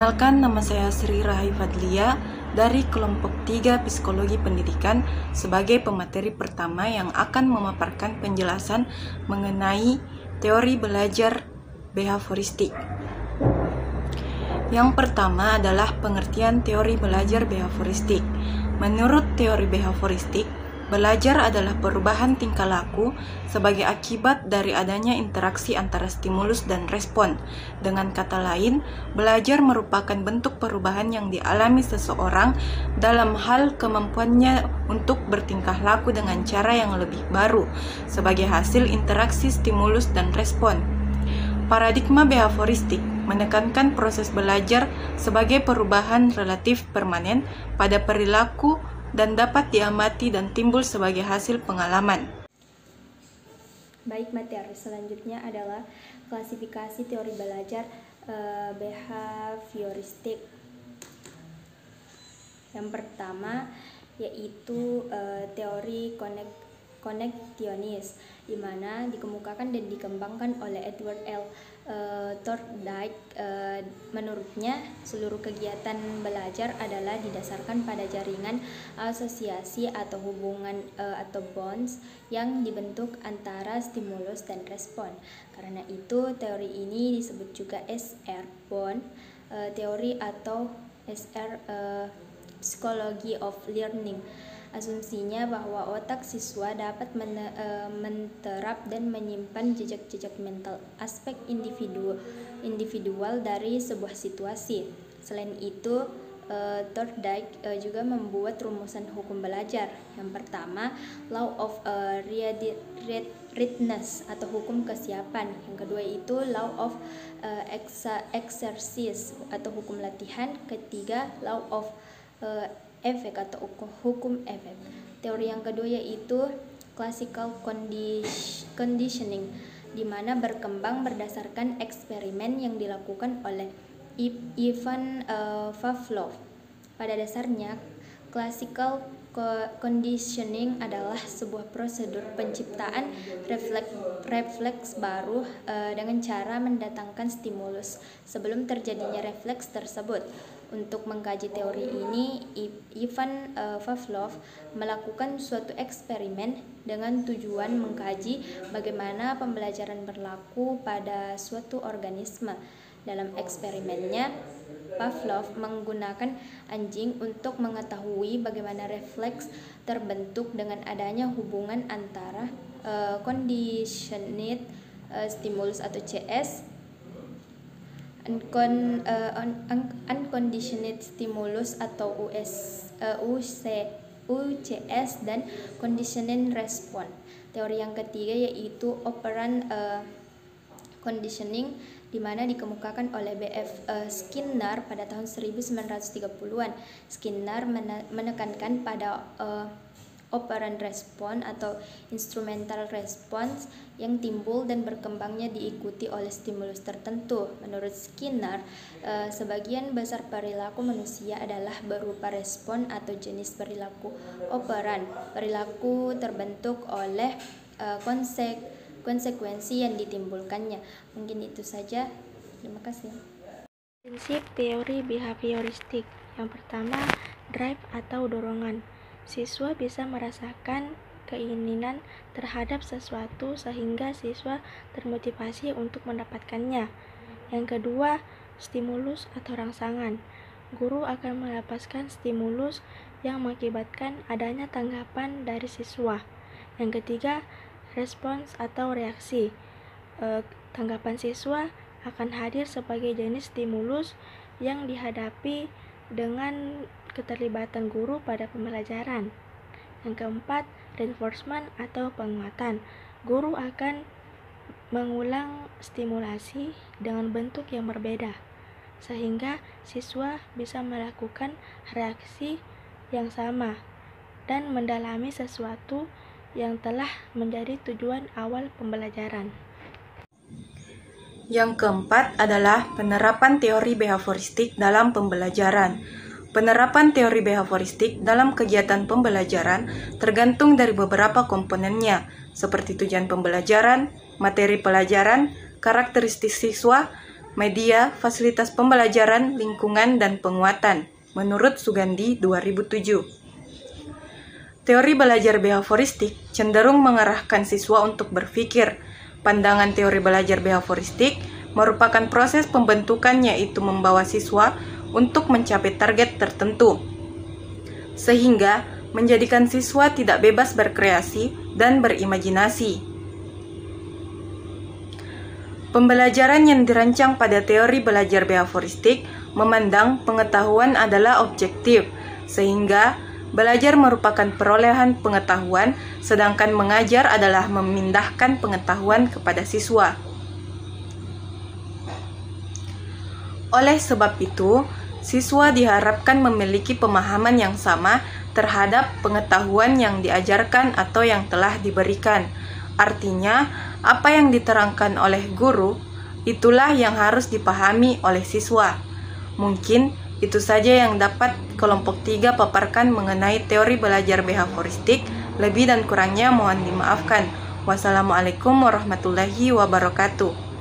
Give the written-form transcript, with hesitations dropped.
Perkenalkan, nama saya Sri Rahai Fadlia dari kelompok 3 Psikologi Pendidikan sebagai pemateri pertama yang akan memaparkan penjelasan mengenai teori belajar behavioristik. Yang pertama adalah pengertian teori belajar behavioristik. Menurut teori behavioristik, belajar adalah perubahan tingkah laku sebagai akibat dari adanya interaksi antara stimulus dan respon. Dengan kata lain, belajar merupakan bentuk perubahan yang dialami seseorang dalam hal kemampuannya untuk bertingkah laku dengan cara yang lebih baru sebagai hasil interaksi stimulus dan respon. Paradigma behavioristik menekankan proses belajar sebagai perubahan relatif permanen pada perilaku dan dapat diamati dan timbul sebagai hasil pengalaman. Baik, materi selanjutnya adalah klasifikasi teori belajar behavioristik. Yang pertama yaitu teori koneksionis, di mana dikemukakan dan dikembangkan oleh Edward L. Thorndike. Menurutnya, seluruh kegiatan belajar adalah didasarkan pada jaringan asosiasi atau hubungan atau bonds yang dibentuk antara stimulus dan respon. Karena itu, teori ini disebut juga SR bond teori atau SR Psychology of Learning. Asumsinya bahwa otak siswa dapat menterap dan menyimpan jejak-jejak mental aspek individual dari sebuah situasi. Selain itu, Thorndike juga membuat rumusan hukum belajar. Yang pertama, law of readiness atau hukum kesiapan. Yang kedua itu law of exercise atau hukum latihan. Ketiga, law of efek atau hukum efek. Teori yang kedua yaitu classical conditioning, di mana berkembang berdasarkan eksperimen yang dilakukan oleh Ivan Pavlov. Pada dasarnya, classical conditioning adalah sebuah prosedur penciptaan refleks baru dengan cara mendatangkan stimulus sebelum terjadinya refleks tersebut. Untuk mengkaji teori ini, Ivan Pavlov melakukan suatu eksperimen dengan tujuan mengkaji bagaimana pembelajaran berlaku pada suatu organisme. Dalam eksperimennya, Pavlov menggunakan anjing untuk mengetahui bagaimana refleks terbentuk dengan adanya hubungan antara conditioned stimulus atau CS, unconditioned stimulus atau UCS, dan conditioning response. Teori yang ketiga yaitu operant conditioning, di mana dikemukakan oleh B.F. Skinner pada tahun 1930-an. Skinner menekankan pada operant response atau instrumental response yang timbul dan berkembangnya diikuti oleh stimulus tertentu. Menurut Skinner, sebagian besar perilaku manusia adalah berupa respon atau jenis perilaku operan. Perilaku terbentuk oleh konsekuensi yang ditimbulkannya. Mungkin itu saja. Terima kasih. Prinsip teori behavioristik. Yang pertama, drive atau dorongan. Siswa bisa merasakan keinginan terhadap sesuatu sehingga siswa termotivasi untuk mendapatkannya. Yang kedua, stimulus atau rangsangan. Guru akan melepaskan stimulus yang mengakibatkan adanya tanggapan dari siswa. Yang ketiga, respons atau reaksi. Tanggapan siswa akan hadir sebagai jenis stimulus yang dihadapi dengan keterlibatan guru pada pembelajaran. Yang keempat, reinforcement atau penguatan. Guru akan mengulang stimulasi dengan bentuk yang berbeda, sehingga siswa bisa melakukan reaksi yang sama dan mendalami sesuatu yang telah menjadi tujuan awal pembelajaran. Yang keempat adalah penerapan teori behavioristik dalam pembelajaran. Penerapan teori behavioristik dalam kegiatan pembelajaran tergantung dari beberapa komponennya, seperti tujuan pembelajaran, materi pelajaran, karakteristik siswa, media, fasilitas pembelajaran, lingkungan, dan penguatan, menurut Sugandi 2007. Teori belajar behavioristik cenderung mengarahkan siswa untuk berpikir. Pandangan teori belajar behavioristik merupakan proses pembentukan, yaitu membawa siswa untuk mencapai target tertentu, sehingga menjadikan siswa tidak bebas berkreasi dan berimajinasi. Pembelajaran yang dirancang pada teori belajar behavioristik memandang pengetahuan adalah objektif, sehingga belajar merupakan perolehan pengetahuan, sedangkan mengajar adalah memindahkan pengetahuan kepada siswa. Oleh sebab itu, siswa diharapkan memiliki pemahaman yang sama terhadap pengetahuan yang diajarkan atau yang telah diberikan. Artinya, apa yang diterangkan oleh guru, itulah yang harus dipahami oleh siswa. Mungkin itu saja yang dapat kelompok 3 paparkan mengenai teori belajar behavioristik. Lebih dan kurangnya mohon dimaafkan. Wassalamualaikum warahmatullahi wabarakatuh.